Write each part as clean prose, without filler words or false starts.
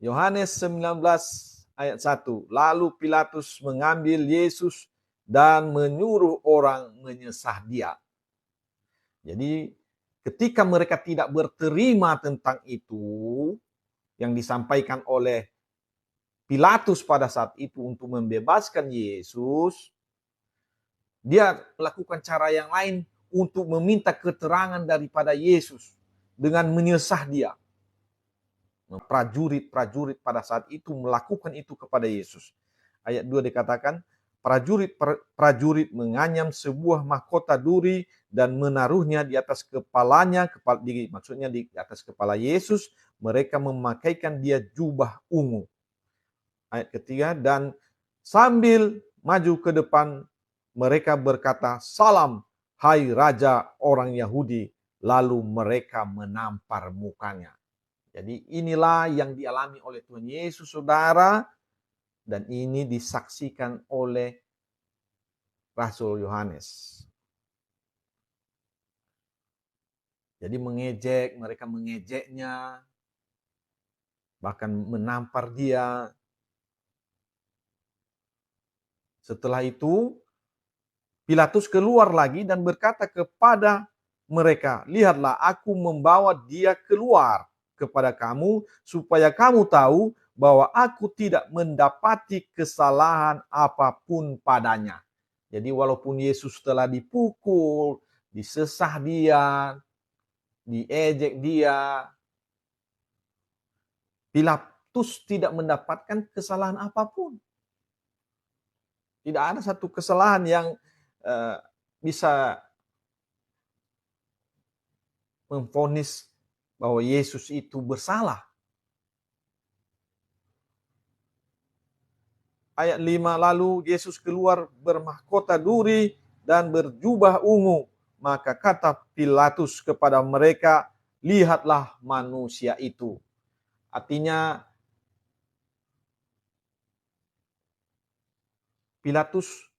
Yohanes 19 ayat 1. Lalu Pilatus mengambil Yesus dan menyuruh orang menyesah dia. Jadi ketika mereka tidak berterima tentang itu, yang disampaikan oleh Pilatus pada saat itu untuk membebaskan Yesus, dia melakukan cara yang lain untuk meminta keterangan daripada Yesus dengan menyesah dia. Prajurit-prajurit pada saat itu melakukan itu kepada Yesus. Ayat 2 dikatakan, prajurit menganyam sebuah mahkota duri dan menaruhnya di atas kepalanya, maksudnya di atas kepala Yesus. Mereka memakaikan dia jubah ungu. Ayat ketiga, dan sambil maju ke depan, mereka berkata, "Salam, hai Raja orang Yahudi." Lalu mereka menampar mukanya. Jadi inilah yang dialami oleh Tuhan Yesus, saudara. Dan ini disaksikan oleh Rasul Yohanes. Jadi mereka mengejeknya, bahkan menampar dia. Setelah itu, Pilatus keluar lagi dan berkata kepada mereka, "Lihatlah, aku membawa dia keluar kepada kamu, supaya kamu tahu bahwa aku tidak mendapati kesalahan apapun padanya." Jadi walaupun Yesus telah dipukul, disesah dia, diejek dia, Pilatus tidak mendapatkan kesalahan apapun. Tidak ada satu kesalahan yang bisa memvonis bahwa Yesus itu bersalah. Ayat 5, lalu Yesus keluar bermahkota duri dan berjubah ungu. Maka kata Pilatus kepada mereka, "Lihatlah manusia itu." Artinya Pilatus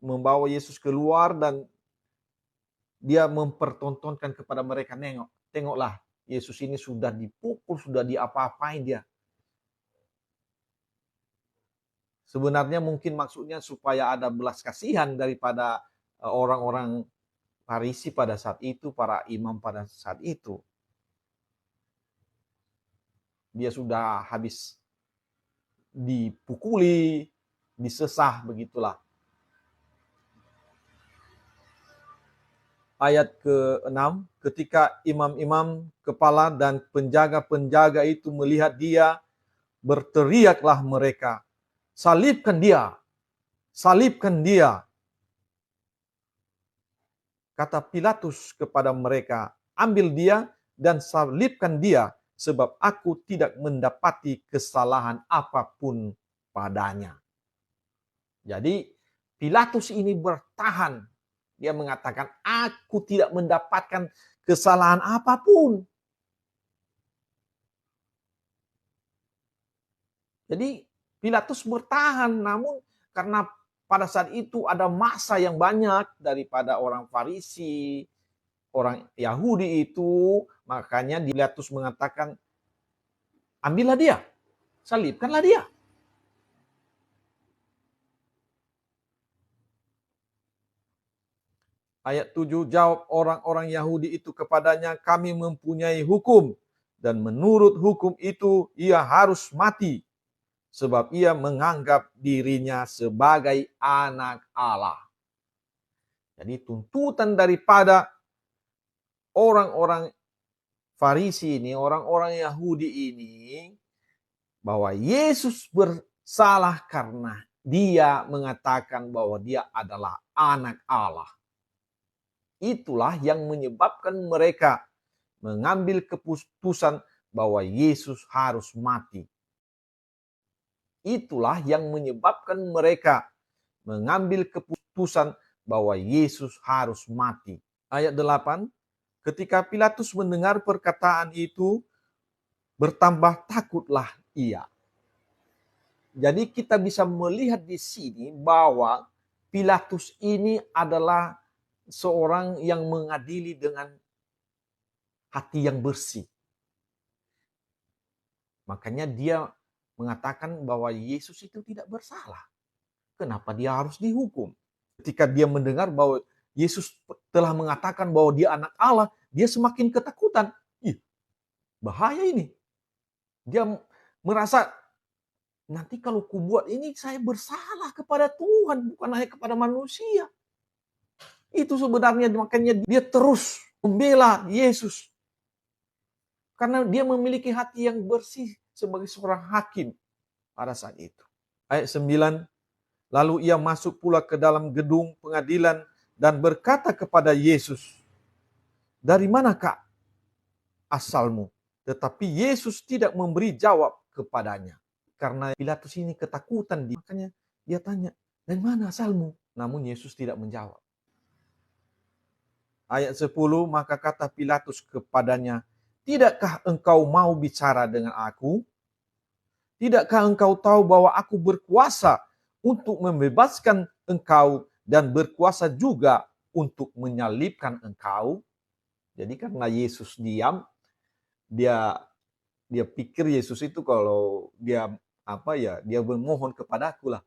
membawa Yesus keluar dan dia mempertontonkan kepada mereka, tengoklah, Yesus ini sudah dipukul, sudah diapa-apain dia. Sebenarnya mungkin maksudnya supaya ada belas kasihan daripada orang-orang Farisi pada saat itu, para imam pada saat itu. Dia sudah habis dipukuli, disesah, begitulah. Ayat ke-6, ketika imam-imam kepala dan penjaga-penjaga itu melihat dia, berteriaklah mereka, "Salibkan dia! Salibkan dia!" Kata Pilatus kepada mereka, "Ambil dia dan salibkan dia, sebab aku tidak mendapati kesalahan apapun padanya." Jadi Pilatus ini bertahan. Dia mengatakan, "Aku tidak mendapatkan kesalahan apapun." Jadi Pilatus bertahan, namun karena pada saat itu ada massa yang banyak daripada orang Farisi, orang Yahudi itu, makanya Pilatus mengatakan, "Ambillah dia, salibkanlah dia." Ayat 7, jawab orang-orang Yahudi itu kepadanya, "Kami mempunyai hukum, dan menurut hukum itu ia harus mati, sebab ia menganggap dirinya sebagai anak Allah." Jadi tuntutan daripada orang-orang Farisi ini, orang-orang Yahudi ini, bahwa Yesus bersalah karena dia mengatakan bahwa dia adalah anak Allah. Itulah yang menyebabkan mereka mengambil keputusan bahwa Yesus harus mati. Itulah yang menyebabkan mereka mengambil keputusan bahwa Yesus harus mati. Ayat 8, ketika Pilatus mendengar perkataan itu, bertambah takutlah ia. Jadi kita bisa melihat di sini bahwa Pilatus ini adalah seorang yang mengadili dengan hati yang bersih. Makanya dia mengatakan bahwa Yesus itu tidak bersalah. Kenapa dia harus dihukum? Ketika dia mendengar bahwa Yesus telah mengatakan bahwa dia anak Allah, dia semakin ketakutan. Ih, bahaya ini. Dia merasa, nanti kalau kubuat ini saya bersalah kepada Tuhan, bukan hanya kepada manusia. Itu sebenarnya makanya dia terus membela Yesus. Karena dia memiliki hati yang bersih sebagai seorang hakim pada saat itu. Ayat 9, lalu ia masuk pula ke dalam gedung pengadilan dan berkata kepada Yesus, "Dari manakah asalmu?" Tetapi Yesus tidak memberi jawab kepadanya. Karena Pilatus ini ketakutan, makanya dia tanya, "Dari mana asalmu?" Namun Yesus tidak menjawab. Ayat 10, maka kata Pilatus kepadanya, "Tidakkah engkau mau bicara dengan aku? Tidakkah engkau tahu bahwa aku berkuasa untuk membebaskan engkau dan berkuasa juga untuk menyalibkan engkau?" Jadi karena Yesus diam, dia pikir Yesus itu kalau dia dia memohon kepadaku lah.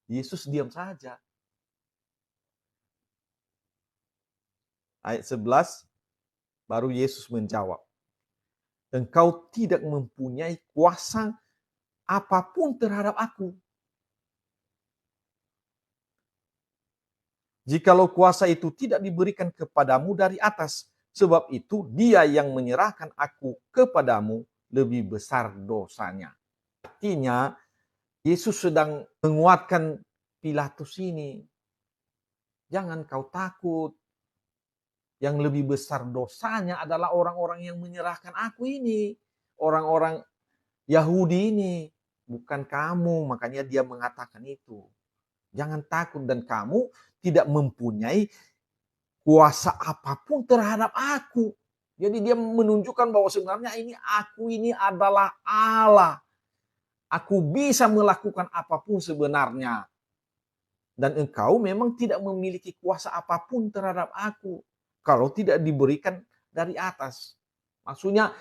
Yesus diam saja. Ayat 11, baru Yesus menjawab, "Engkau tidak mempunyai kuasa apapun terhadap aku. Jikalau kuasa itu tidak diberikan kepadamu dari atas, sebab itu dia yang menyerahkan aku kepadamu lebih besar dosanya." Artinya, Yesus sedang menguatkan Pilatus ini. Jangan kau takut. Yang lebih besar dosanya adalah orang-orang yang menyerahkan aku ini. Orang-orang Yahudi ini. Bukan kamu. Makanya dia mengatakan itu. Jangan takut, dan kamu tidak mempunyai kuasa apapun terhadap aku. Jadi dia menunjukkan bahwa sebenarnya aku ini adalah Allah. Aku bisa melakukan apapun sebenarnya. Dan engkau memang tidak memiliki kuasa apapun terhadap aku kalau tidak diberikan dari atas. Maksudnya,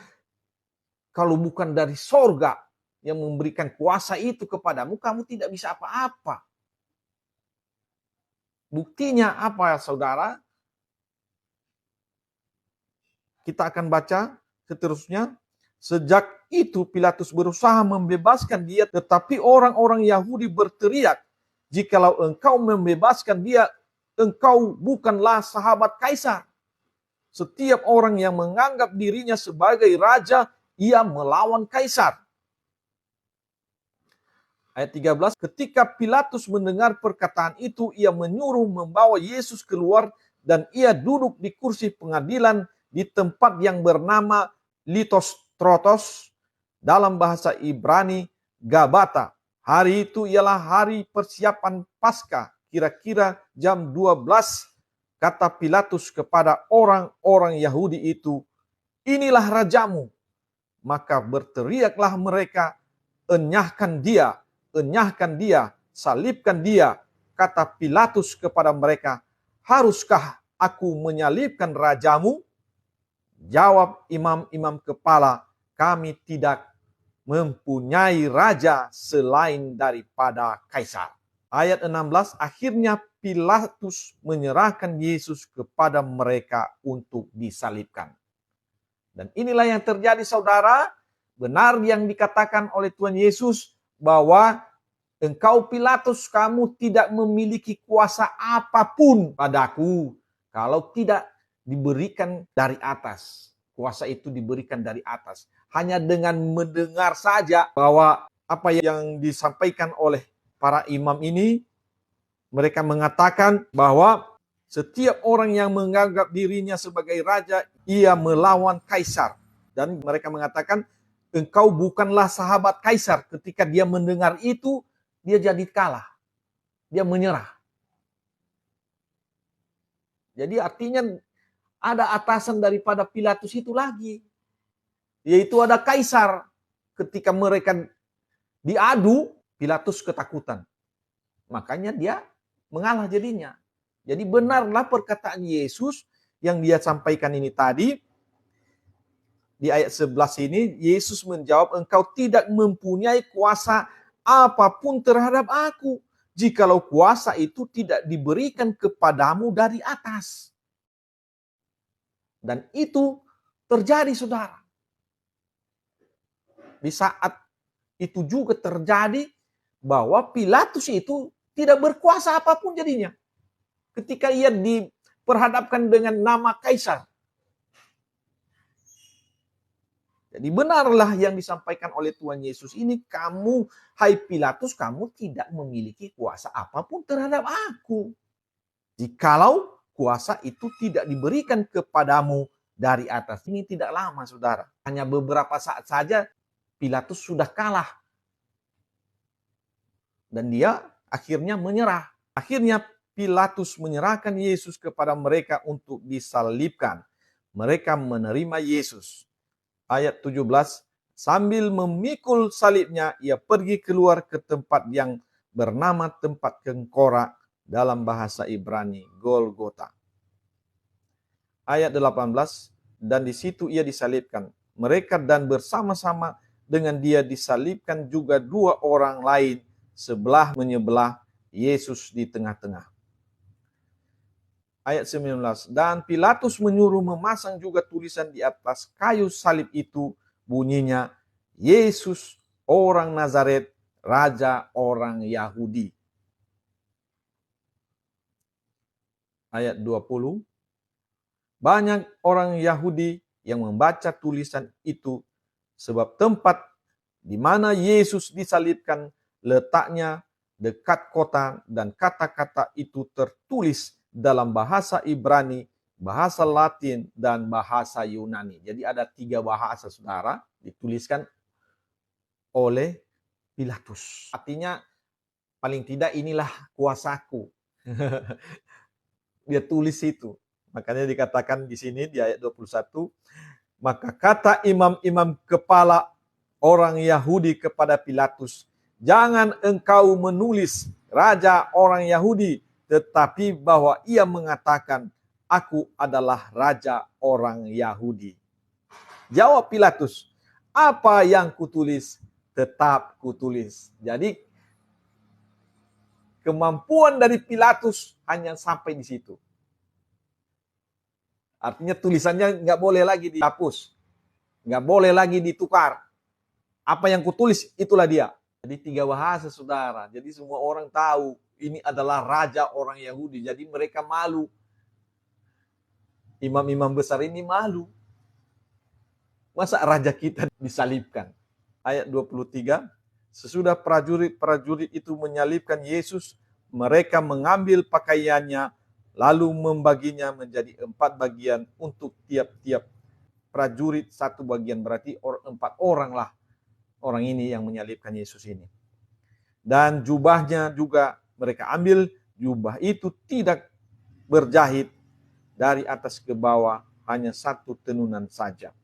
kalau bukan dari sorga yang memberikan kuasa itu kepadamu, kamu tidak bisa apa-apa. Buktinya apa, saudara? Kita akan baca seterusnya. Sejak itu Pilatus berusaha membebaskan dia, tetapi orang-orang Yahudi berteriak, "Jikalau engkau membebaskan dia, engkau bukanlah sahabat Kaisar. Setiap orang yang menganggap dirinya sebagai raja, ia melawan Kaisar." Ayat 13, ketika Pilatus mendengar perkataan itu, ia menyuruh membawa Yesus keluar dan ia duduk di kursi pengadilan di tempat yang bernama Litostrotos, dalam bahasa Ibrani Gabata. Hari itu ialah hari persiapan Paskah, kira-kira jam 12. Kata Pilatus kepada orang-orang Yahudi itu, "Inilah rajamu." Maka berteriaklah mereka, enyahkan dia, salibkan dia." Kata Pilatus kepada mereka, "Haruskah aku menyalibkan rajamu?" Jawab imam-imam kepala, "Kami tidak mempunyai raja selain daripada Kaisar." Ayat 16, akhirnya Pilatus menyerahkan Yesus kepada mereka untuk disalibkan. Dan inilah yang terjadi, saudara. Benar yang dikatakan oleh Tuhan Yesus bahwa engkau Pilatus, kamu tidak memiliki kuasa apapun padaku kalau tidak diberikan dari atas. Kuasa itu diberikan dari atas. Hanya dengan mendengar saja bahwa apa yang disampaikan oleh para imam ini, mereka mengatakan bahwa setiap orang yang menganggap dirinya sebagai raja, ia melawan Kaisar. Dan mereka mengatakan, engkau bukanlah sahabat Kaisar. Ketika dia mendengar itu, dia jadi kalah. Dia menyerah. Jadi artinya ada atasan daripada Pilatus itu lagi. Yaitu ada Kaisar. Ketika mereka diadu, Pilatus ketakutan. Makanya dia mengalah jadinya. Jadi benarlah perkataan Yesus yang dia sampaikan ini tadi. Di ayat 11 ini, Yesus menjawab, engkau tidak mempunyai kuasa apapun terhadap aku, jikalau kuasa itu tidak diberikan kepadamu dari atas. Dan itu terjadi, saudara. Di saat itu juga terjadi bahwa Pilatus itu tidak berkuasa apapun jadinya. Ketika ia diperhadapkan dengan nama Kaisar. Jadi benarlah yang disampaikan oleh Tuhan Yesus ini, kamu, hai Pilatus, kamu tidak memiliki kuasa apapun terhadap aku. Jikalau kuasa itu tidak diberikan kepadamu dari atas. Ini tidak lama, saudara. Hanya beberapa saat saja Pilatus sudah kalah. Dan dia akhirnya menyerah. Akhirnya Pilatus menyerahkan Yesus kepada mereka untuk disalibkan. Mereka menerima Yesus. Ayat 17, sambil memikul salibnya, ia pergi keluar ke tempat yang bernama tempat kengkorak, dalam bahasa Ibrani, Golgota. Ayat 18, dan di situ ia disalibkan. Mereka dan bersama-sama dengan dia disalibkan juga dua orang lain, sebelah menyebelah, Yesus di tengah-tengah. Ayat 19, dan Pilatus menyuruh memasang juga tulisan di atas kayu salib itu, bunyinya, Yesus orang Nazaret, Raja orang Yahudi. Ayat 20, banyak orang Yahudi yang membaca tulisan itu, sebab tempat di mana Yesus disalibkan letaknya dekat kota, dan kata-kata itu tertulis dalam bahasa Ibrani, bahasa Latin, dan bahasa Yunani. Jadi ada 3 bahasa, saudara, dituliskan oleh Pilatus. Artinya, paling tidak inilah kuasaku. Dia tulis itu. Makanya dikatakan di sini di ayat 21, maka kata imam-imam kepala orang Yahudi kepada Pilatus, jangan engkau menulis Raja orang Yahudi, tetapi bahwa ia mengatakan, aku adalah Raja orang Yahudi. Jawab Pilatus, apa yang kutulis, tetap kutulis. Jadi, kemampuan dari Pilatus hanya sampai di situ. Artinya tulisannya nggak boleh lagi dihapus. Nggak boleh lagi ditukar. Apa yang kutulis, itulah dia. Jadi 3 bahasa, saudara. Jadi semua orang tahu ini adalah Raja orang Yahudi. Jadi mereka malu. Imam-imam besar ini malu. Masa raja kita disalibkan? Ayat 23. Sesudah prajurit-prajurit itu menyalibkan Yesus, mereka mengambil pakaiannya, lalu membaginya menjadi 4 bagian untuk tiap-tiap prajurit 1 bagian. Berarti 4 orang lah orang ini yang menyalibkan Yesus ini. Dan jubahnya juga mereka ambil, jubah itu tidak berjahit, dari atas ke bawah hanya 1 tenunan saja.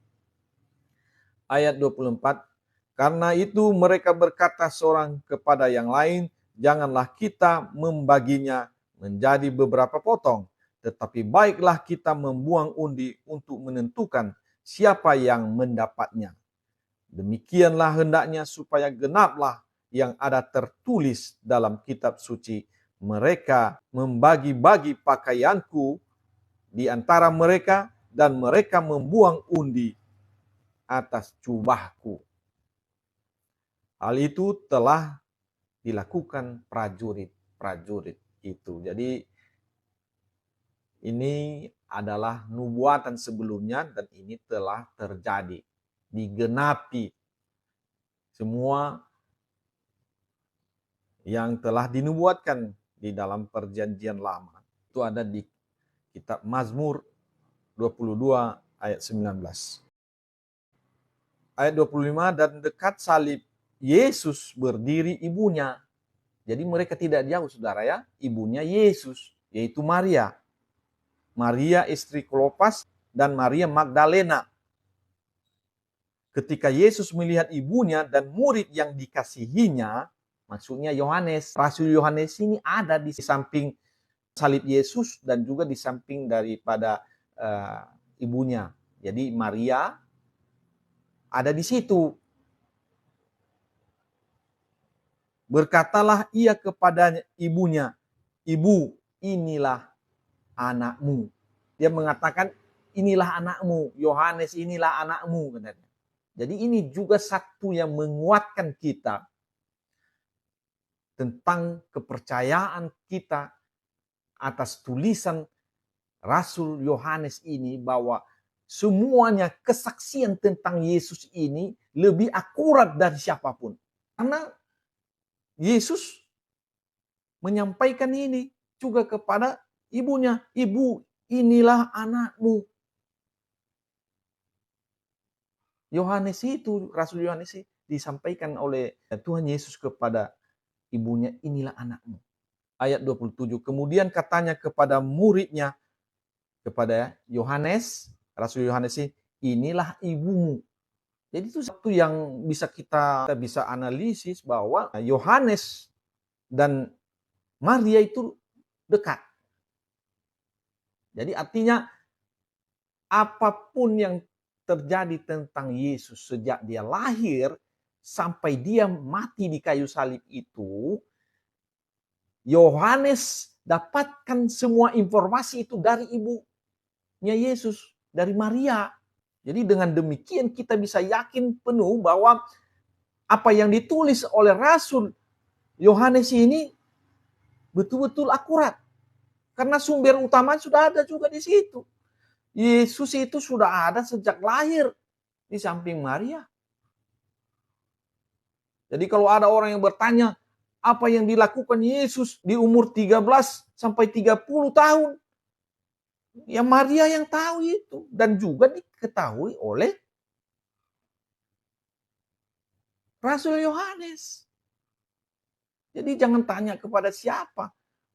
Ayat 24, karena itu mereka berkata seorang kepada yang lain, janganlah kita membaginya menjadi beberapa potong, tetapi baiklah kita membuang undi untuk menentukan siapa yang mendapatnya. Demikianlah hendaknya supaya genaplah yang ada tertulis dalam kitab suci, mereka membagi-bagi pakaianku di antara mereka, dan mereka membuang undi atas jubahku. Hal itu telah dilakukan prajurit-prajurit itu. Jadi ini adalah nubuatan sebelumnya dan ini telah terjadi. Digenapi semua yang telah dinubuatkan di dalam perjanjian lama. Itu ada di kitab Mazmur 22 ayat 19. Ayat 25, dan dekat salib Yesus berdiri ibunya. Jadi mereka tidak jauh, saudara ya. Ibunya Yesus, yaitu Maria. Maria istri Klopas dan Maria Magdalena. Ketika Yesus melihat ibunya dan murid yang dikasihinya, maksudnya Yohanes, Rasul Yohanes ini ada di samping salib Yesus dan juga di samping daripada ibunya. Jadi Maria ada di situ. Berkatalah ia kepada ibunya, "Ibu, inilah anakmu." Dia mengatakan, inilah anakmu, Yohanes inilah anakmu. Jadi ini juga satu yang menguatkan kita tentang kepercayaan kita atas tulisan Rasul Yohanes ini, bahwa semuanya kesaksian tentang Yesus ini lebih akurat dari siapapun. Karena Yesus menyampaikan ini juga kepada ibunya, "Ibu, inilah anakmu." Yohanes itu, Rasul Yohanes itu disampaikan oleh Tuhan Yesus kepada ibunya, "Inilah anakmu." Ayat 27, kemudian katanya kepada muridnya, kepada Yohanes, Rasul Yohanes ini, "Inilah ibumu." Jadi itu satu yang kita bisa analisis bahwa Yohanes dan Maria itu dekat. Jadi artinya apapun yang terjadi tentang Yesus sejak dia lahir sampai dia mati di kayu salib itu, Yohanes dapatkan semua informasi itu dari ibunya Yesus, dari Maria. Jadi dengan demikian kita bisa yakin penuh bahwa apa yang ditulis oleh Rasul Yohanes ini betul-betul akurat. Karena sumber utama sudah ada juga di situ. Yesus itu sudah ada sejak lahir di samping Maria. Jadi kalau ada orang yang bertanya, apa yang dilakukan Yesus di umur 13 sampai 30 tahun? Ya Maria yang tahu itu. Dan juga diketahui oleh Rasul Yohanes. Jadi jangan tanya kepada siapa.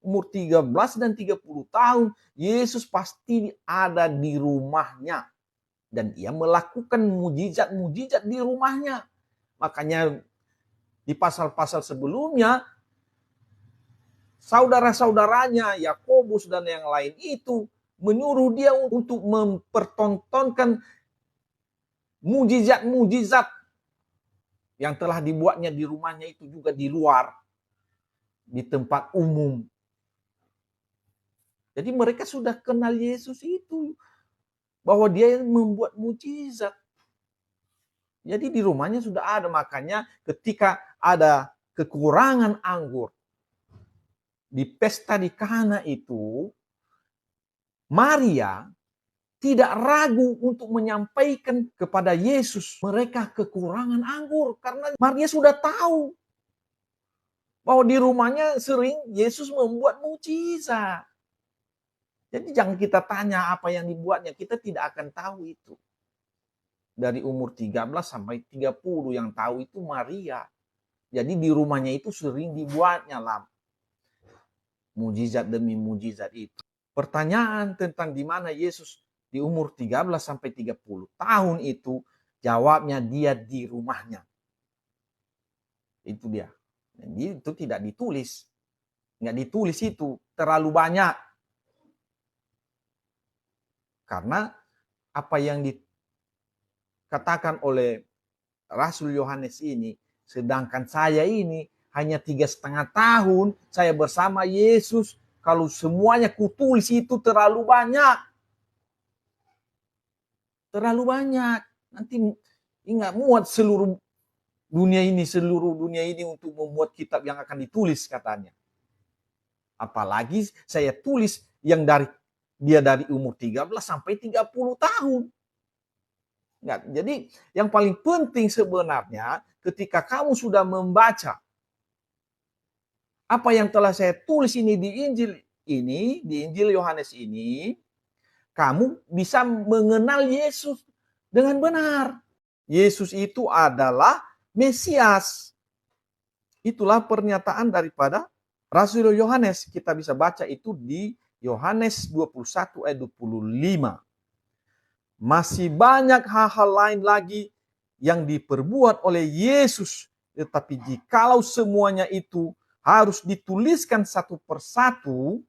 Umur 13 dan 30 tahun, Yesus pasti ada di rumahnya. Dan ia melakukan mujizat-mujizat di rumahnya. Makanya di pasal-pasal sebelumnya, saudara-saudaranya, Yakobus dan yang lain itu menyuruh dia untuk mempertontonkan mujizat-mujizat yang telah dibuatnya di rumahnya itu juga di luar, di tempat umum. Jadi mereka sudah kenal Yesus itu, bahwa dia membuat mujizat. Jadi di rumahnya sudah ada. Makanya ketika ada kekurangan anggur di pesta di Kana itu, Maria tidak ragu untuk menyampaikan kepada Yesus mereka kekurangan anggur. Karena Maria sudah tahu bahwa di rumahnya sering Yesus membuat mujizat. Jadi jangan kita tanya apa yang dibuatnya, kita tidak akan tahu itu. Dari umur 13 sampai 30 yang tahu itu Maria. Jadi di rumahnya itu sering dibuatnya lah mujizat demi mujizat itu. Pertanyaan tentang di mana Yesus di umur 13 sampai 30 tahun itu, jawabnya dia di rumahnya. Itu dia. Jadi itu tidak ditulis. Nggak ditulis itu, terlalu banyak. Karena apa yang dikatakan oleh Rasul Yohanes ini, sedangkan saya ini hanya 3,5 tahun, saya bersama Yesus. Kalau semuanya kutulis itu terlalu banyak. Terlalu banyak. Nanti nggak muat seluruh dunia ini untuk membuat kitab yang akan ditulis katanya. Apalagi saya tulis yang dari umur 13 sampai 30 tahun. Nggak. Jadi yang paling penting sebenarnya ketika kamu sudah membaca apa yang telah saya tulis ini di Injil Yohanes ini, kamu bisa mengenal Yesus dengan benar. Yesus itu adalah Mesias. Itulah pernyataan daripada Rasul Yohanes. Kita bisa baca itu di Yohanes 21 ayat 25. Masih banyak hal-hal lain lagi yang diperbuat oleh Yesus. Tetapi jikalau semuanya itu harus dituliskan satu persatu,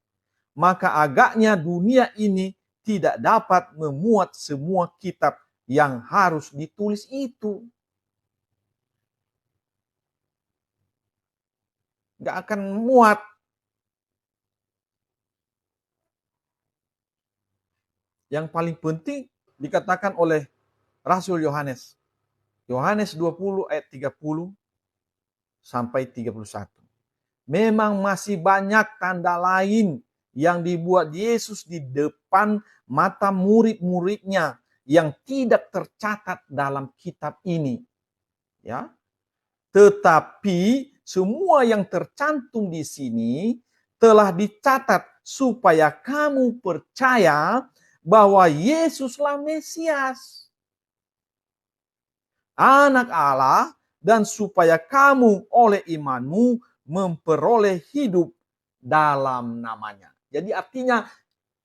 maka agaknya dunia ini tidak dapat memuat semua kitab yang harus ditulis itu. Nggak akan muat. Yang paling penting dikatakan oleh Rasul Yohanes. Yohanes 20 ayat 30 sampai 31. Memang masih banyak tanda lain yang dibuat Yesus di depan mata murid-muridnya yang tidak tercatat dalam kitab ini. Ya. Tetapi semua yang tercantum di sini telah dicatat supaya kamu percaya bahwa Yesuslah Mesias, Anak Allah, dan supaya kamu oleh imanmu memperoleh hidup dalam namanya. Jadi artinya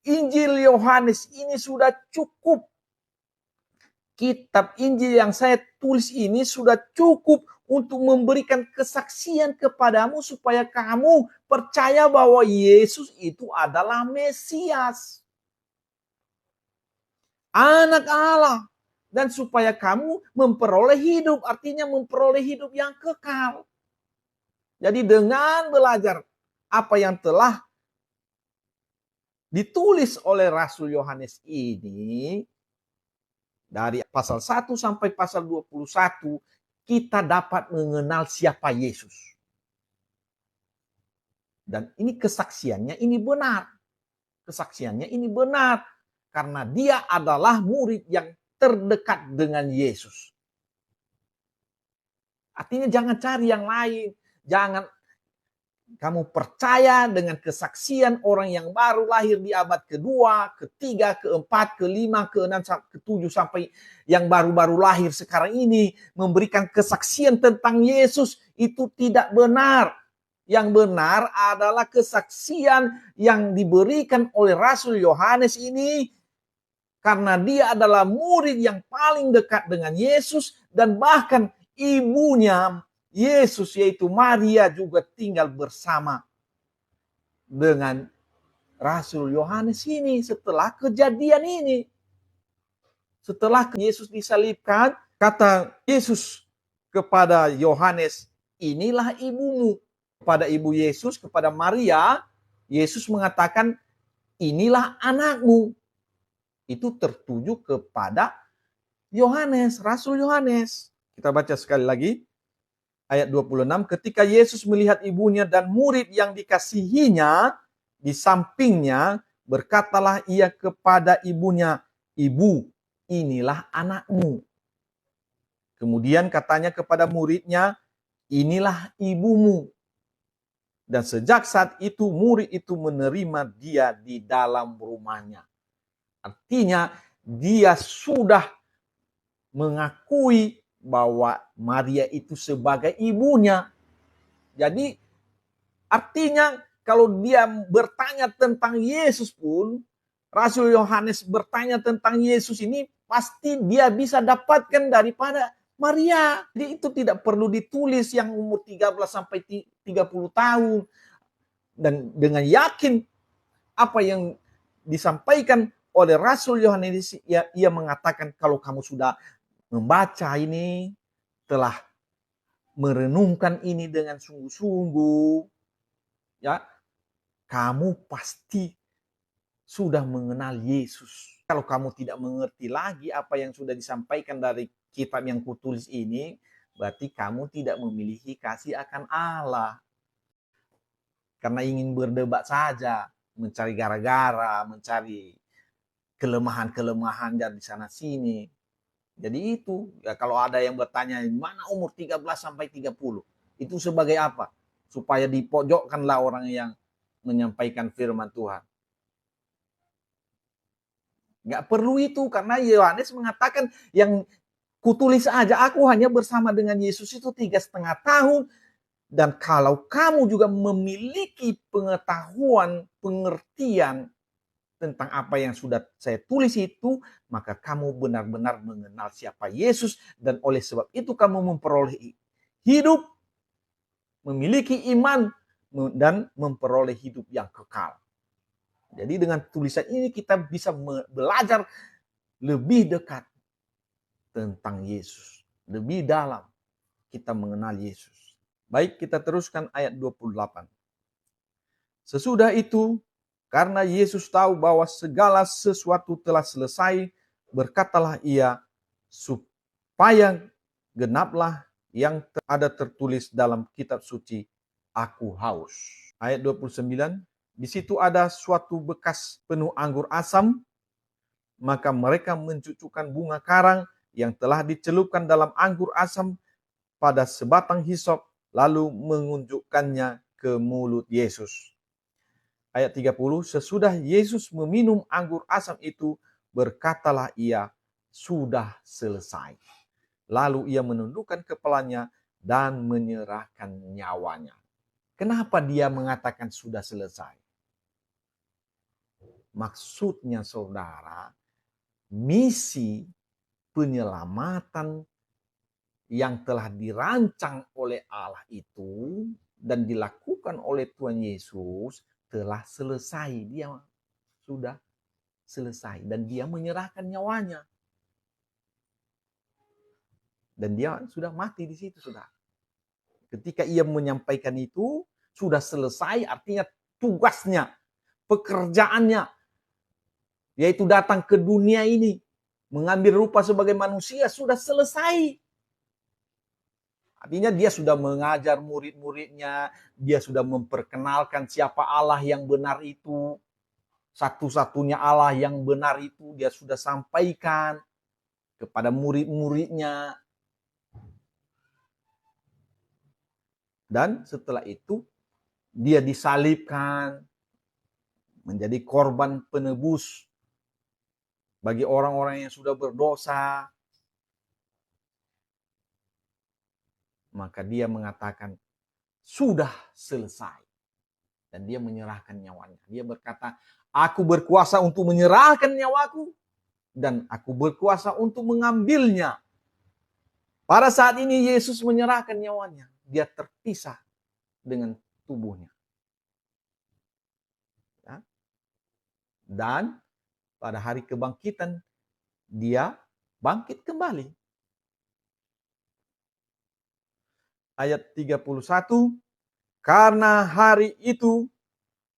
Injil Yohanes ini sudah cukup. Kitab Injil yang saya tulis ini sudah cukup untuk memberikan kesaksian kepadamu supaya kamu percaya bahwa Yesus itu adalah Mesias, Anak Allah, dan supaya kamu memperoleh hidup, artinya memperoleh hidup yang kekal. Jadi dengan belajar apa yang telah ditulis oleh Rasul Yohanes ini, dari pasal 1 sampai pasal 21, kita dapat mengenal siapa Yesus. Dan ini kesaksiannya ini benar. Kesaksiannya ini benar. Karena dia adalah murid yang terdekat dengan Yesus. Artinya jangan cari yang lain. Jangan kamu percaya dengan kesaksian orang yang baru lahir di abad kedua, ketiga, keempat, kelima, keenam, ketujuh, sampai yang baru-baru lahir sekarang ini memberikan kesaksian tentang Yesus. Itu tidak benar. Yang benar adalah kesaksian yang diberikan oleh Rasul Yohanes ini, karena dia adalah murid yang paling dekat dengan Yesus, dan bahkan ibunya Yesus yaitu Maria juga tinggal bersama dengan Rasul Yohanes ini setelah kejadian ini. Setelah Yesus disalibkan, kata Yesus kepada Yohanes, inilah ibumu. Kepada ibu Yesus, kepada Maria, Yesus mengatakan, inilah anakmu. Itu tertuju kepada Yohanes, Rasul Yohanes. Kita baca sekali lagi. Ayat 26, ketika Yesus melihat ibunya dan murid yang dikasihinya di sampingnya, berkatalah ia kepada ibunya, ibu, inilah anakmu. Kemudian katanya kepada muridnya, inilah ibumu. Dan sejak saat itu murid itu menerima dia di dalam rumahnya. Artinya dia sudah mengakui bahwa Maria itu sebagai ibunya. Jadi artinya kalau dia bertanya tentang Yesus pun, Rasul Yohanes bertanya tentang Yesus ini, pasti dia bisa dapatkan daripada Maria. Jadi itu tidak perlu ditulis yang umur 13 sampai 30 tahun. Dan dengan yakin apa yang disampaikan oleh Rasul Yohanes, ia mengatakan kalau kamu sudah membaca ini, telah merenungkan ini dengan sungguh-sungguh, ya, kamu pasti sudah mengenal Yesus. Kalau kamu tidak mengerti lagi apa yang sudah disampaikan dari kitab yang kutulis ini, berarti kamu tidak memiliki kasih akan Allah. Karena ingin berdebat saja, mencari gara-gara, mencari kelemahan-kelemahan dari sana sini. Jadi itu, ya kalau ada yang bertanya, mana umur 13 sampai 30? Itu sebagai apa? Supaya dipojokkanlah orang yang menyampaikan firman Tuhan. Nggak perlu itu, karena Yohanes mengatakan yang kutulis aja, aku hanya bersama dengan Yesus itu 3,5 tahun. Dan kalau kamu juga memiliki pengetahuan, pengertian tentang apa yang sudah saya tulis itu, maka kamu benar-benar mengenal siapa Yesus, dan oleh sebab itu kamu memperoleh hidup, memiliki iman, dan memperoleh hidup yang kekal. Jadi dengan tulisan ini kita bisa belajar lebih dekat tentang Yesus. Lebih dalam kita mengenal Yesus. Baik, kita teruskan ayat 28. Sesudah itu, karena Yesus tahu bahwa segala sesuatu telah selesai, berkatalah ia, supaya genaplah yang ada tertulis dalam kitab suci, aku haus. Ayat 29, di situ ada suatu bekas penuh anggur asam, maka mereka mencucukkan bunga karang yang telah dicelupkan dalam anggur asam pada sebatang hisop, lalu mengunjukkannya ke mulut Yesus. Ayat 30, sesudah Yesus meminum anggur asam itu, berkatalah ia, sudah selesai. Lalu ia menundukkan kepalanya dan menyerahkan nyawanya. Kenapa dia mengatakan sudah selesai? Maksudnya saudara, misi penyelamatan yang telah dirancang oleh Allah itu dan dilakukan oleh Tuhan Yesus telah selesai. Dia sudah selesai dan dia menyerahkan nyawanya. Dan dia sudah mati di situ, saudara. Ketika ia menyampaikan itu, sudah selesai, artinya tugasnya, pekerjaannya, yaitu datang ke dunia ini, mengambil rupa sebagai manusia, sudah selesai. Artinya dia sudah mengajar murid-muridnya, dia sudah memperkenalkan siapa Allah yang benar itu. Satu-satunya Allah yang benar itu dia sudah sampaikan kepada murid-muridnya. Dan setelah itu dia disalibkan menjadi korban penebus bagi orang-orang yang sudah berdosa. Maka dia mengatakan, sudah selesai. Dan dia menyerahkan nyawanya. Dia berkata, aku berkuasa untuk menyerahkan nyawaku. Dan aku berkuasa untuk mengambilnya. Pada saat ini Yesus menyerahkan nyawanya. Dia terpisah dengan tubuhnya. Ya. Dan pada hari kebangkitan, dia bangkit kembali. Ayat 31, karena hari itu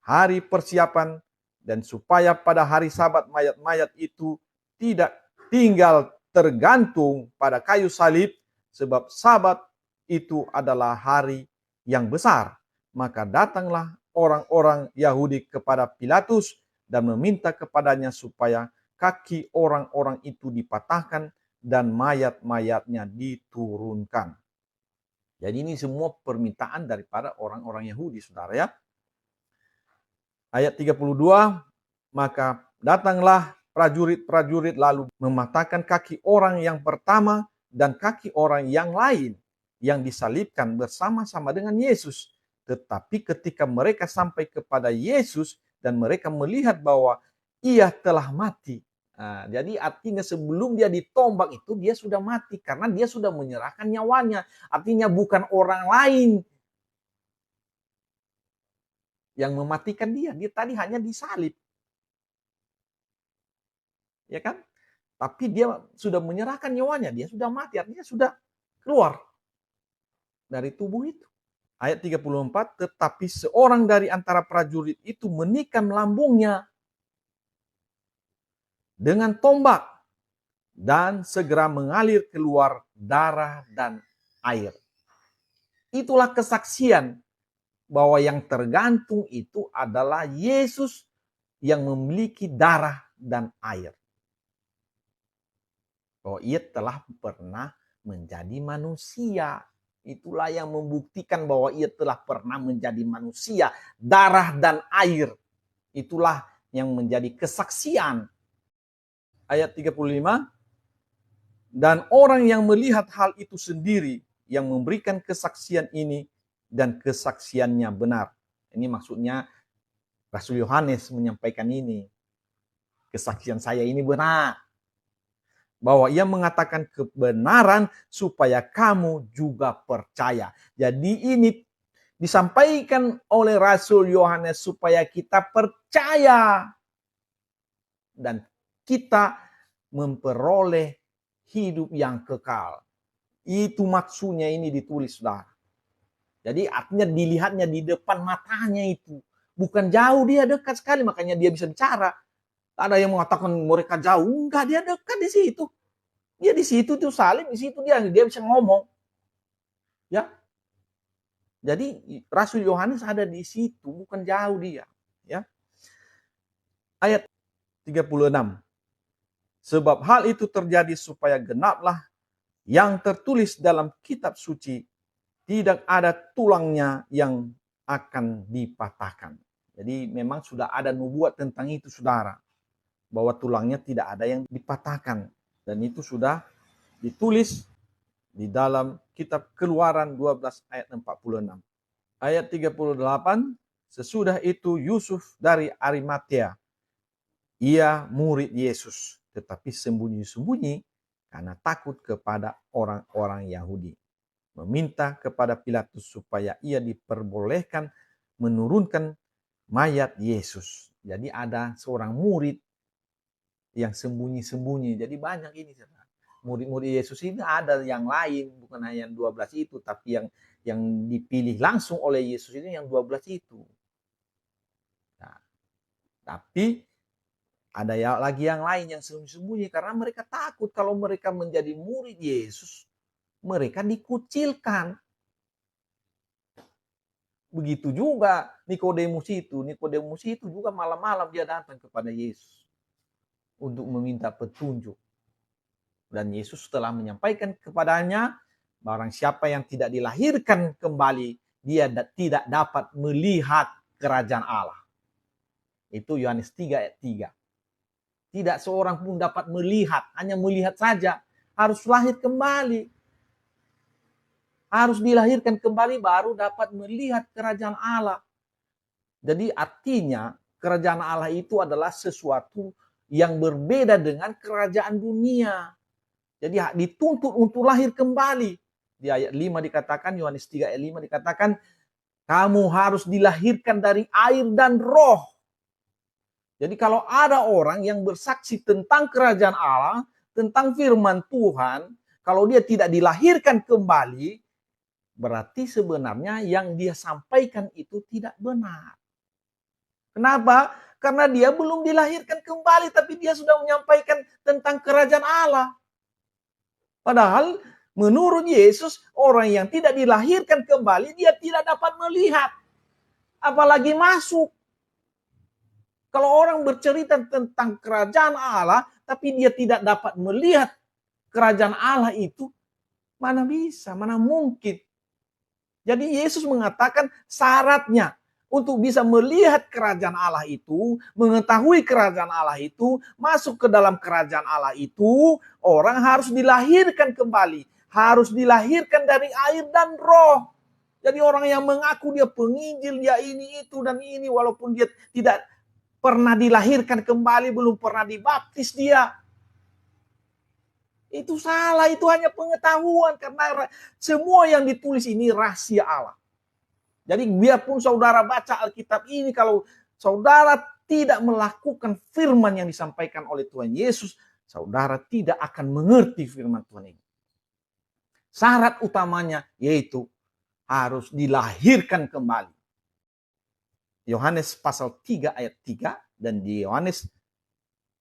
hari persiapan dan supaya pada hari Sabat mayat-mayat itu tidak tinggal tergantung pada kayu salib, sebab Sabat itu adalah hari yang besar. Maka datanglah orang-orang Yahudi kepada Pilatus dan meminta kepadanya supaya kaki orang-orang itu dipatahkan dan mayat-mayatnya diturunkan. Jadi ini semua permintaan daripada orang-orang Yahudi, saudara ya. Ayat 32, maka datanglah prajurit-prajurit lalu mematahkan kaki orang yang pertama dan kaki orang yang lain yang disalibkan bersama-sama dengan Yesus. Tetapi ketika mereka sampai kepada Yesus dan mereka melihat bahwa ia telah mati. Nah, jadi artinya sebelum dia ditombak itu dia sudah mati karena dia sudah menyerahkan nyawanya. Artinya bukan orang lain yang mematikan dia. Dia tadi hanya disalib. Ya kan? Tapi dia sudah menyerahkan nyawanya. Dia sudah mati. Artinya sudah keluar dari tubuh itu. Ayat 34, tetapi seorang dari antara prajurit itu menikam lambungnya dengan tombak dan segera mengalir keluar darah dan air. Itulah kesaksian bahwa yang tergantung itu adalah Yesus yang memiliki darah dan air. Bahwa ia telah pernah menjadi manusia. Itulah yang membuktikan bahwa ia telah pernah menjadi manusia. Darah dan air. Itulah yang menjadi kesaksian. Ayat 35. Dan orang yang melihat hal itu sendiri yang memberikan kesaksian ini dan kesaksiannya benar. Ini maksudnya Rasul Yohanes menyampaikan ini. Kesaksian saya ini benar. Bahwa ia mengatakan kebenaran supaya kamu juga percaya. Jadi ini disampaikan oleh Rasul Yohanes supaya kita percaya. Dan kita memperoleh hidup yang kekal. Itu maksudnya ini ditulis, saudara. Jadi artinya dilihatnya di depan matanya itu. Bukan jauh, dia dekat sekali. Makanya dia bisa bicara. Ada yang mengatakan mereka jauh. Enggak, dia dekat di situ. Dia di situ tuh salib, di situ dia bisa ngomong. Ya. Jadi Rasul Yohanes ada di situ, bukan jauh dia. Ya. Ayat 36. Sebab hal itu terjadi supaya genaplah yang tertulis dalam kitab suci, tidak ada tulangnya yang akan dipatahkan. Jadi memang sudah ada nubuat tentang itu, saudara. Bahwa tulangnya tidak ada yang dipatahkan. Dan itu sudah ditulis di dalam kitab Keluaran 12 ayat 46. Ayat 38, sesudah itu Yusuf dari Arimatea, ia murid Yesus, tetapi sembunyi-sembunyi karena takut kepada orang-orang Yahudi. Meminta kepada Pilatus supaya ia diperbolehkan menurunkan mayat Yesus. Jadi ada seorang murid yang sembunyi-sembunyi. Jadi banyak ini. Murid-murid Yesus ini ada yang lain, bukan hanya yang 12 itu, tapi yang dipilih langsung oleh Yesus ini yang 12 itu. Nah, tapi ada lagi yang lain yang sembunyi-sembunyi karena mereka takut kalau mereka menjadi murid Yesus, mereka dikucilkan. Begitu juga Nikodemus itu. Nikodemus itu juga malam-malam dia datang kepada Yesus untuk meminta petunjuk. Dan Yesus telah menyampaikan kepadanya, barang siapa yang tidak dilahirkan kembali, dia tidak dapat melihat kerajaan Allah. Itu Yohanes 3 ayat 3. Tidak seorang pun dapat melihat, hanya melihat saja. Harus lahir kembali. Harus dilahirkan kembali baru dapat melihat kerajaan Allah. Jadi artinya kerajaan Allah itu adalah sesuatu yang berbeda dengan kerajaan dunia. Jadi dituntut untuk lahir kembali. Di ayat 5 dikatakan, Yohanes 3 ayat 5 dikatakan, kamu harus dilahirkan dari air dan roh. Jadi kalau ada orang yang bersaksi tentang kerajaan Allah, tentang firman Tuhan, kalau dia tidak dilahirkan kembali, berarti sebenarnya yang dia sampaikan itu tidak benar. Kenapa? Karena dia belum dilahirkan kembali, tapi dia sudah menyampaikan tentang kerajaan Allah. Padahal menurut Yesus, orang yang tidak dilahirkan kembali, dia tidak dapat melihat. Apalagi masuk. Kalau orang bercerita tentang kerajaan Allah, tapi dia tidak dapat melihat kerajaan Allah itu, mana bisa, mana mungkin. Jadi Yesus mengatakan syaratnya untuk bisa melihat kerajaan Allah itu, mengetahui kerajaan Allah itu, masuk ke dalam kerajaan Allah itu, orang harus dilahirkan kembali. Harus dilahirkan dari air dan roh. Jadi orang yang mengaku dia penginjil, dia ini, itu, dan ini, walaupun dia tidak pernah dilahirkan kembali, belum pernah dibaptis dia. Itu salah, itu hanya pengetahuan. Karena semua yang ditulis ini rahasia Allah. Jadi biarpun saudara baca Alkitab ini, kalau saudara tidak melakukan firman yang disampaikan oleh Tuhan Yesus, saudara tidak akan mengerti firman Tuhan ini. Syarat utamanya yaitu harus dilahirkan kembali. Yohanes pasal 3 ayat 3 dan di Yohanes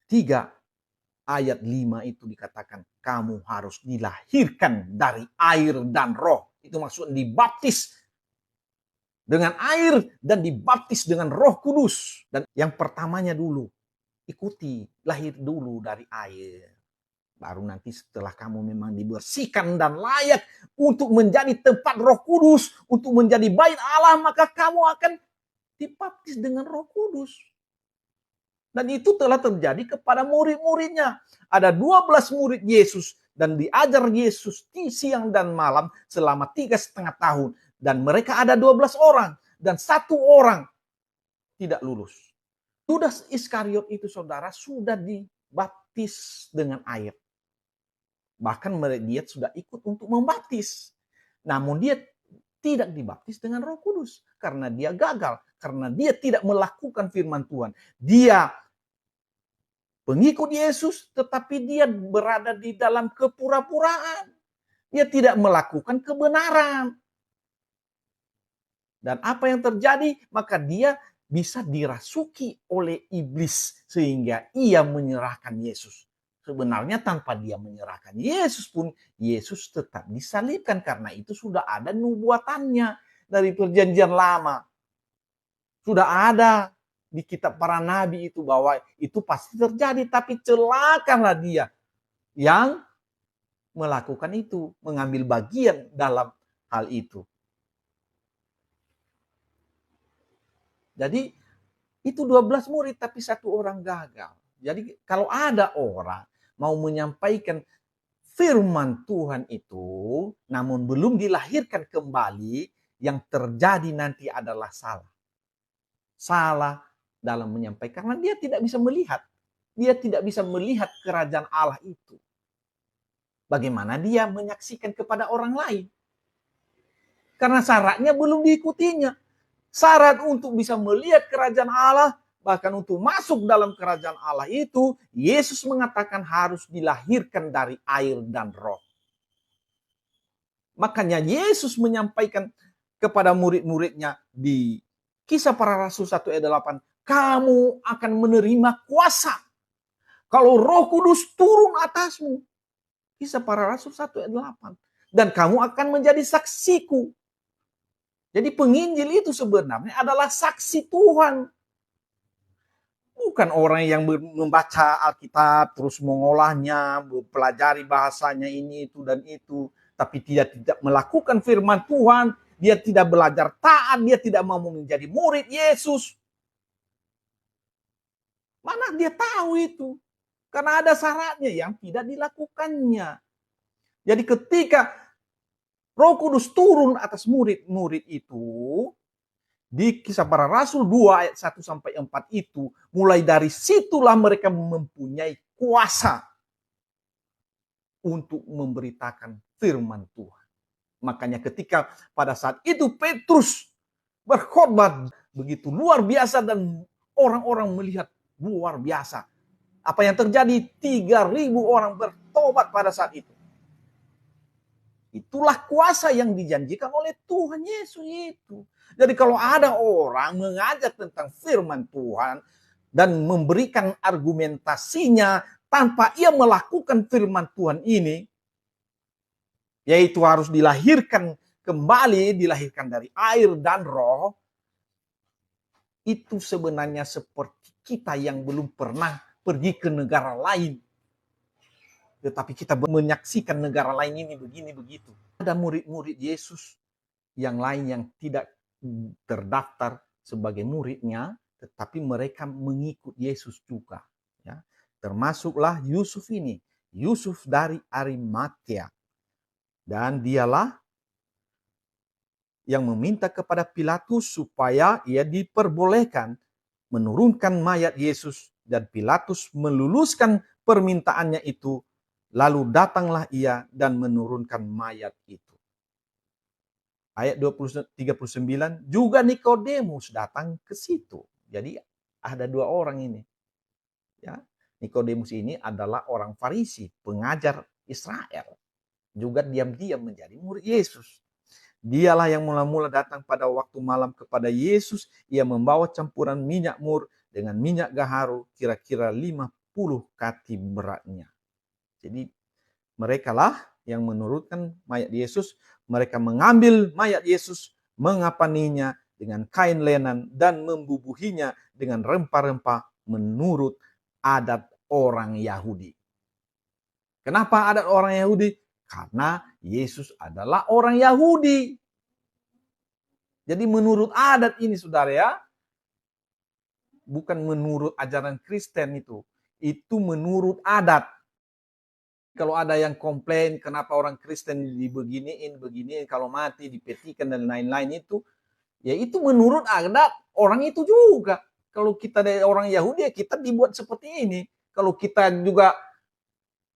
3 ayat 5 itu dikatakan kamu harus dilahirkan dari air dan roh. Itu maksudnya dibaptis dengan air dan dibaptis dengan Roh Kudus. Dan yang pertamanya dulu, ikuti, lahir dulu dari air. Baru nanti setelah kamu memang dibersihkan dan layak untuk menjadi tempat Roh Kudus, untuk menjadi bait Allah, maka kamu akan dibaptis dengan Roh Kudus. Dan itu telah terjadi kepada murid-muridnya. Ada 12 murid Yesus dan diajar Yesus di siang dan malam selama 3,5 tahun. Dan mereka ada 12 orang. Dan 1 orang tidak lulus. Yudas Iskariot itu, saudara, sudah dibaptis dengan air. Bahkan dia sudah ikut untuk membaptis. Namun dia tidak dibaptis dengan Roh Kudus. Karena dia gagal. Karena dia tidak melakukan firman Tuhan. Dia pengikut Yesus, tetapi dia berada di dalam kepura-puraan. Dia tidak melakukan kebenaran. Dan apa yang terjadi? Maka dia bisa dirasuki oleh iblis sehingga ia menyerahkan Yesus. Sebenarnya tanpa dia menyerahkan Yesus pun, Yesus tetap disalibkan karena itu sudah ada nubuatannya dari perjanjian lama. Sudah ada di kitab para nabi itu bahwa itu pasti terjadi, tapi celakalah dia yang melakukan itu, mengambil bagian dalam hal itu. Jadi itu 12 murid tapi satu orang gagal. Jadi kalau ada orang mau menyampaikan firman Tuhan itu, namun belum dilahirkan kembali, yang terjadi nanti adalah salah. Salah dalam menyampaikan, karena dia tidak bisa melihat. Dia tidak bisa melihat kerajaan Allah itu. Bagaimana dia menyaksikan kepada orang lain? Karena syaratnya belum diikutinya. Syarat untuk bisa melihat kerajaan Allah, bahkan untuk masuk dalam kerajaan Allah itu, Yesus mengatakan harus dilahirkan dari air dan roh. Makanya Yesus menyampaikan kepada murid-muridnya di Kisah Para Rasul 1 ayat 8, kamu akan menerima kuasa kalau Roh Kudus turun atasmu. Kisah Para Rasul 1 ayat 8. Dan kamu akan menjadi saksiku. Jadi penginjil itu sebenarnya adalah saksi Tuhan. Bukan orang yang membaca Alkitab, terus mengolahnya, mempelajari bahasanya ini, itu, dan itu. Tapi dia tidak melakukan firman Tuhan. Dia tidak belajar taat. Dia tidak mau menjadi murid Yesus. Mana dia tahu itu? Karena ada syaratnya yang tidak dilakukannya. Jadi ketika Roh Kudus turun atas murid-murid itu, di Kisah Para Rasul 2 ayat 1-4 itu, mulai dari situlah mereka mempunyai kuasa untuk memberitakan firman Tuhan. Makanya ketika pada saat itu Petrus berkhotbah begitu luar biasa dan orang-orang melihat luar biasa. Apa yang terjadi? 3.000 orang bertobat pada saat itu. Itulah kuasa yang dijanjikan oleh Tuhan Yesus itu. Jadi kalau ada orang mengajar tentang firman Tuhan dan memberikan argumentasinya tanpa ia melakukan firman Tuhan ini, yaitu harus dilahirkan kembali, dilahirkan dari air dan roh, itu sebenarnya seperti kita yang belum pernah pergi ke negara lain. Tetapi kita menyaksikan negara lain ini begini begitu. Ada murid-murid Yesus yang lain yang tidak terdaftar sebagai muridnya, tetapi mereka mengikut Yesus juga. Ya. Termasuklah Yusuf ini, Yusuf dari Arimatea. Dan dialah yang meminta kepada Pilatus supaya ia diperbolehkan menurunkan mayat Yesus, dan Pilatus meluluskan permintaannya itu. Lalu datanglah ia dan menurunkan mayat itu. Ayat 39, juga Nikodemus datang ke situ. Jadi ada dua orang ini. Ya, Nikodemus ini adalah orang Farisi, pengajar Israel. Juga diam-diam menjadi murid Yesus. Dialah yang mula-mula datang pada waktu malam kepada Yesus. Ia membawa campuran minyak mur dengan minyak gaharu, kira-kira 50 kati beratnya. Jadi mereka lah yang menurunkan mayat Yesus. Mereka mengambil mayat Yesus, mengapaninya dengan kain lenan dan membubuhinya dengan rempah-rempah menurut adat orang Yahudi. Kenapa adat orang Yahudi? Karena Yesus adalah orang Yahudi. Jadi menurut adat ini saudara ya, bukan menurut ajaran Kristen itu. Itu menurut adat. Kalau ada yang komplain kenapa orang Kristen dibeginiin, kalau mati dipetikan dan lain-lain itu, ya itu menurut adat orang itu juga. Kalau kita dari orang Yahudi, ya kita dibuat seperti ini. Kalau kita juga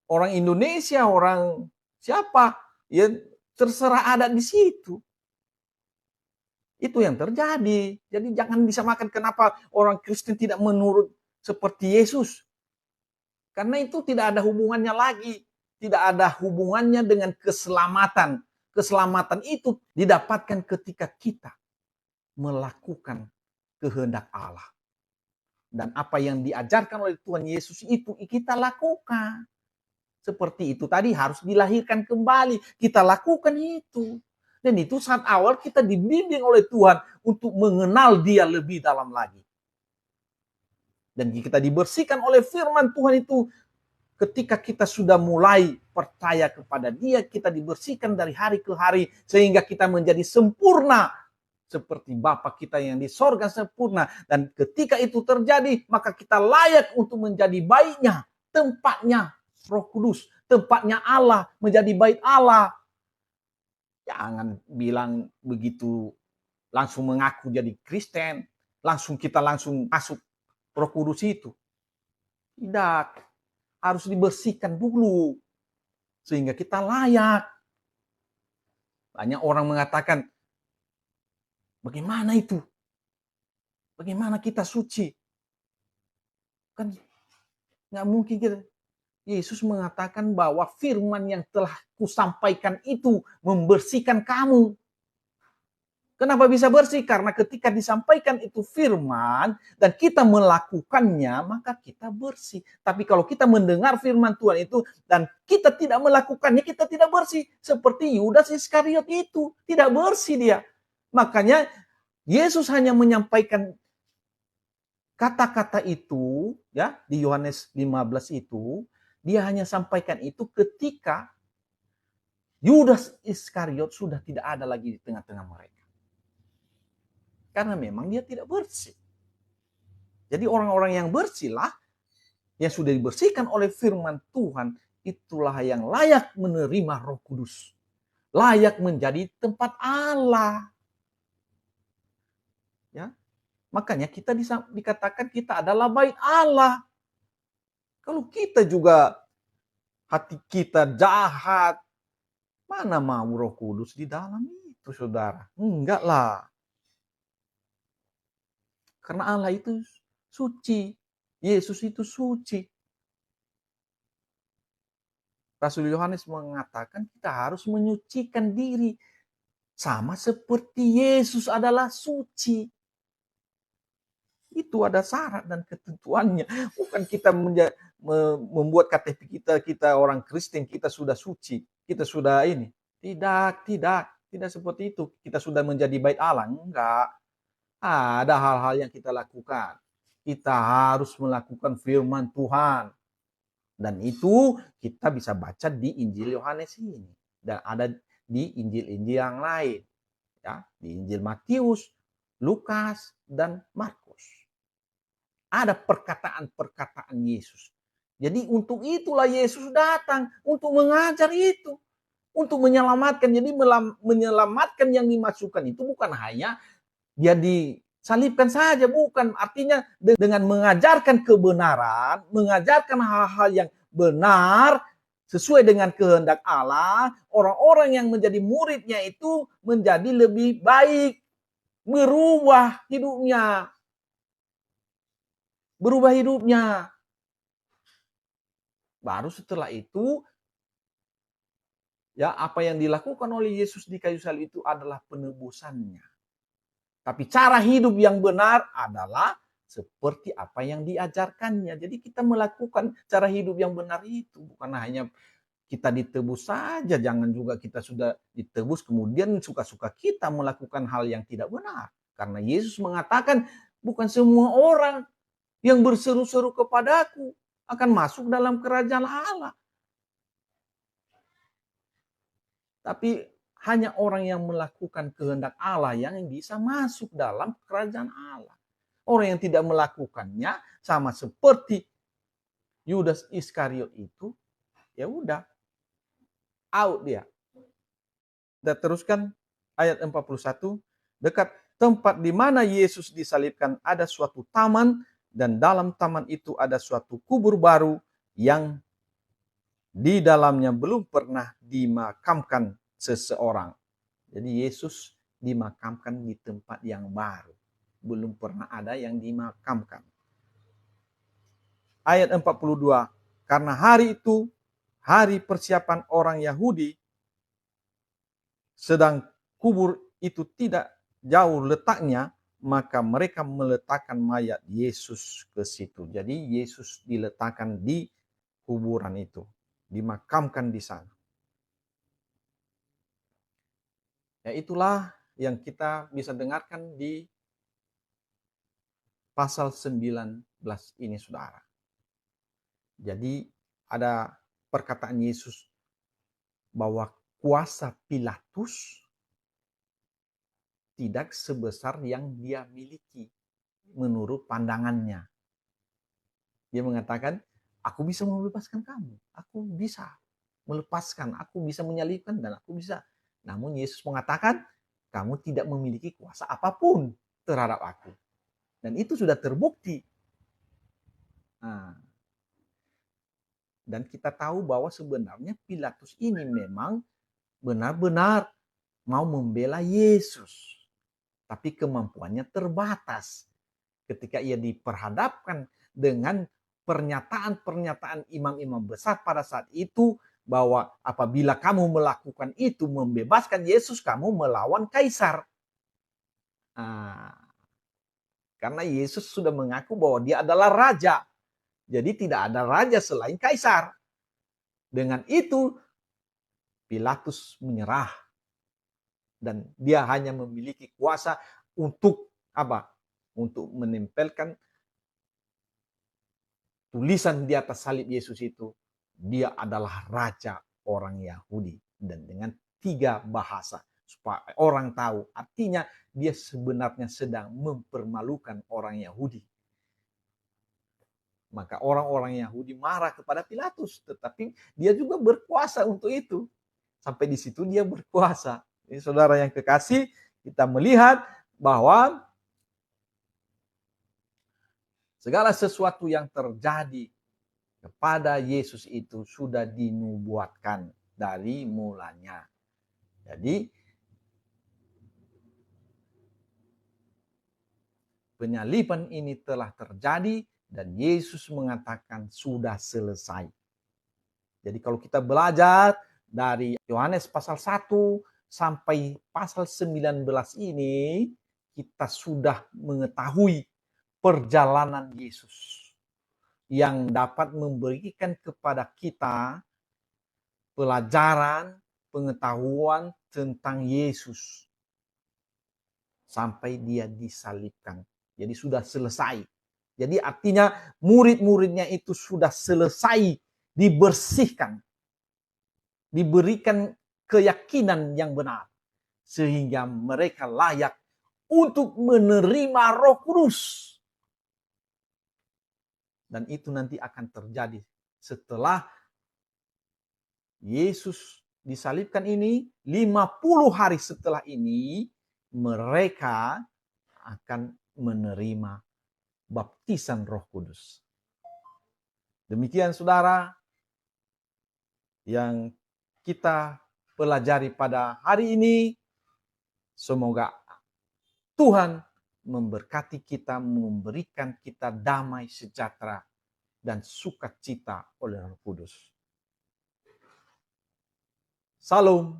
orang Indonesia, orang siapa, ya terserah adat di situ. Itu yang terjadi. Jadi jangan disamakan kenapa orang Kristen tidak menurut seperti Yesus. Karena itu tidak ada hubungannya lagi. Tidak ada hubungannya dengan keselamatan. Keselamatan itu didapatkan ketika kita melakukan kehendak Allah. Dan apa yang diajarkan oleh Tuhan Yesus itu kita lakukan. Seperti itu tadi harus dilahirkan kembali. Kita lakukan itu. Dan itu saat awal kita dibimbing oleh Tuhan untuk mengenal Dia lebih dalam lagi. Dan kita dibersihkan oleh firman Tuhan itu ketika kita sudah mulai percaya kepada Dia, kita dibersihkan dari hari ke hari sehingga kita menjadi sempurna seperti Bapa kita yang di sorga sempurna. Dan ketika itu terjadi, maka kita layak untuk menjadi baitnya, tempatnya Roh Kudus, tempatnya Allah, menjadi bait Allah. Jangan bilang begitu langsung mengaku jadi Kristen, kita langsung masuk Roh Kudus itu. Tidak, harus dibersihkan dulu sehingga kita layak. Banyak orang mengatakan, bagaimana itu? Bagaimana kita suci? Kan nggak mungkin kita. Yesus mengatakan bahwa firman yang telah kusampaikan itu membersihkan kamu. Kenapa bisa bersih? Karena ketika disampaikan itu firman dan kita melakukannya, maka kita bersih. Tapi kalau kita mendengar firman Tuhan itu dan kita tidak melakukannya, kita tidak bersih. Seperti Yudas Iskariot itu, tidak bersih dia. Makanya Yesus hanya menyampaikan kata-kata itu ya di Yohanes 15 itu, dia hanya sampaikan itu ketika Yudas Iskariot sudah tidak ada lagi di tengah-tengah mereka. Karena memang dia tidak bersih. Jadi orang-orang yang bersihlah, yang sudah dibersihkan oleh firman Tuhan, itulah yang layak menerima Roh Kudus. Layak menjadi tempat Allah. Ya, makanya kita dikatakan kita adalah bait Allah. Kalau kita juga hati kita jahat, mana mau Roh Kudus di dalam itu, saudara? Enggak lah. Karena Allah itu suci. Yesus itu suci. Rasul Yohanes mengatakan kita harus menyucikan diri. Sama seperti Yesus adalah suci. Itu ada syarat dan ketentuannya. Bukan kita membuat KTP kita orang Kristen, kita sudah suci. Kita sudah ini. Tidak seperti itu. Kita sudah menjadi bait Allah. Enggak. Ada hal-hal yang kita lakukan. Kita harus melakukan firman Tuhan. Dan itu kita bisa baca di Injil Yohanes ini. Dan ada di Injil-Injil yang lain. Ya, di Injil Matius, Lukas, dan Markus. Ada perkataan-perkataan Yesus. Jadi untuk itulah Yesus datang. Untuk mengajar itu. Untuk menyelamatkan. Jadi menyelamatkan yang dimasukkan itu bukan hanya dia disalibkan saja, bukan. Artinya dengan mengajarkan kebenaran, mengajarkan hal-hal yang benar sesuai dengan kehendak Allah, orang-orang yang menjadi muridnya itu menjadi lebih baik, berubah hidupnya. Baru setelah itu, ya apa yang dilakukan oleh Yesus di kayu salib itu adalah penebusannya. Tapi cara hidup yang benar adalah seperti apa yang diajarkannya. Jadi kita melakukan cara hidup yang benar itu. Bukan hanya kita ditebus saja. Jangan juga kita sudah ditebus kemudian suka-suka kita melakukan hal yang tidak benar. Karena Yesus mengatakan bukan semua orang yang berseru-seru kepadaku akan masuk dalam kerajaan Allah. Tapi hanya orang yang melakukan kehendak Allah yang bisa masuk dalam kerajaan Allah. Orang yang tidak melakukannya sama seperti Yudas Iskariot itu, ya udah, out dia. Kita teruskan ayat 41. Dekat tempat di mana Yesus disalibkan ada suatu taman, dan dalam taman itu ada suatu kubur baru yang di dalamnya belum pernah dimakamkan seseorang. Jadi Yesus dimakamkan di tempat yang baru. Belum pernah ada yang dimakamkan. Ayat 42. karena hari itu hari persiapan orang Yahudi, sedang kubur itu tidak jauh letaknya, maka mereka meletakkan mayat Yesus ke situ. Jadi Yesus diletakkan di kuburan itu, dimakamkan di sana. Ya, itulah yang kita bisa dengarkan di pasal 19 ini, saudara. Jadi ada perkataan Yesus bahwa kuasa Pilatus tidak sebesar yang dia miliki menurut pandangannya. Dia mengatakan, aku bisa membebaskan kamu, aku bisa melepaskan, aku bisa menyalibkan, dan aku bisa. Namun Yesus mengatakan, kamu tidak memiliki kuasa apapun terhadap aku. Dan itu sudah terbukti. Nah, dan kita tahu bahwa sebenarnya Pilatus ini memang benar-benar mau membela Yesus. Tapi kemampuannya terbatas. Ketika ia diperhadapkan dengan pernyataan-pernyataan imam-imam besar pada saat itu, bahwa apabila kamu melakukan itu, membebaskan Yesus, kamu melawan kaisar. Nah, karena Yesus sudah mengaku bahwa dia adalah raja. Jadi tidak ada raja selain kaisar. Dengan itu, Pilatus menyerah. Dan dia hanya memiliki kuasa untuk apa? Untuk menempelkan tulisan di atas salib Yesus itu, dia adalah raja orang Yahudi. Dan dengan 3 bahasa, supaya orang tahu. Artinya dia sebenarnya sedang mempermalukan orang Yahudi. Maka orang-orang Yahudi marah kepada Pilatus, tetapi dia juga berkuasa untuk itu. Sampai di situ dia berkuasa. Ini saudara yang kekasih, kita melihat bahwa segala sesuatu yang terjadi kepada Yesus itu sudah dinubuatkan dari mulanya. Jadi penyaliban ini telah terjadi dan Yesus mengatakan sudah selesai. Jadi kalau kita belajar dari Yohanes pasal 1 sampai pasal 19 ini, kita sudah mengetahui perjalanan Yesus yang dapat memberikan kepada kita pelajaran, pengetahuan tentang Yesus sampai dia disalibkan. Jadi sudah selesai. Jadi artinya murid-muridnya itu sudah selesai dibersihkan, diberikan keyakinan yang benar, sehingga mereka layak untuk menerima Roh Kudus. Dan itu nanti akan terjadi setelah Yesus disalibkan ini, 50 hari setelah ini, mereka akan menerima baptisan Roh Kudus. Demikian saudara yang kita pelajari pada hari ini. Semoga Tuhan memberkati kita, memberikan kita damai sejahtera dan sukacita oleh Roh Kudus. Salam.